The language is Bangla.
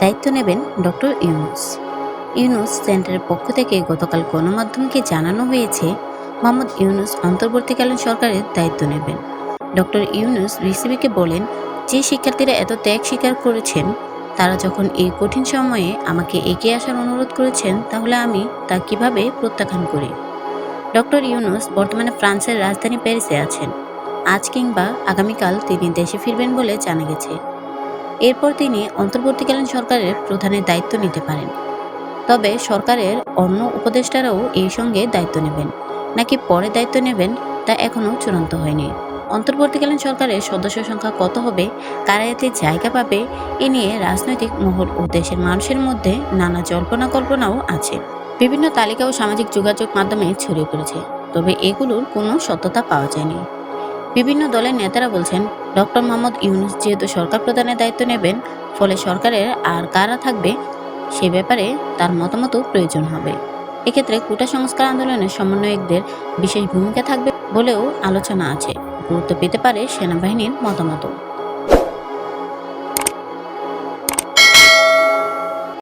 দায়িত্ব নেবেন ডক্টর ইউনূস। ইউনূস সেন্টারের পক্ষ থেকে গতকাল গণমাধ্যমকে জানানো হয়েছে, মোহাম্মদ ইউনূস অন্তর্বর্তীকালীন সরকারের দায়িত্ব নেবেন। ডক্টর ইউনূস বিসিবিকে বলেন, যে শিক্ষার্থীরা এত ত্যাগ স্বীকার করেছেন, তারা যখন এই কঠিন সময়ে আমাকে এগিয়ে আসার অনুরোধ করেছেন, তাহলে আমি তা কিভাবে প্রত্যাখ্যান করি। ডক্টর ইউনূস বর্তমানে ফ্রান্সের রাজধানী প্যারিসে আছেন। আজ কিংবা আগামীকাল তিনি দেশে ফিরবেন বলে জানা গেছে। এরপর তিনি অন্তর্বর্তীকালীন সরকারের প্রধানের দায়িত্ব নিতে পারেন। তবে সরকারের অন্য উপদেষ্টারাও এই সঙ্গে দায়িত্ব নেবেন, নাকি পরে দায়িত্ব নেবেন তা এখনও চূড়ান্ত হয়নি। অন্তর্বর্তীকালীন সরকারের সদস্য সংখ্যা কত হবে, কারা এতে জায়গা পাবে, এ নিয়ে রাজনৈতিক মহল ও দেশের মানুষের মধ্যে নানা জল্পনা কল্পনাও আছে। বিভিন্ন তালিকা ও সামাজিক যোগাযোগ মাধ্যমে ছড়িয়ে পড়েছে, তবে এগুলোর কোনো সত্যতা পাওয়া যায়নি। বিভিন্ন দলের নেতারা বলছেন, ডক্টর মোহাম্মদ ইউনূস যেহেতু সরকার প্রধানের দায়িত্ব নেবেন, ফলে সরকারের আর কারা থাকবে সে ব্যাপারে তার মতামতও প্রয়োজন হবে। এক্ষেত্রে কোটা সংস্কার আন্দোলনের সমন্বয়কদের বিশেষ ভূমিকা থাকবে বলেও আলোচনা আছে। গুরুত্ব পেতে পারে সেনাবাহিনীর মতামতও।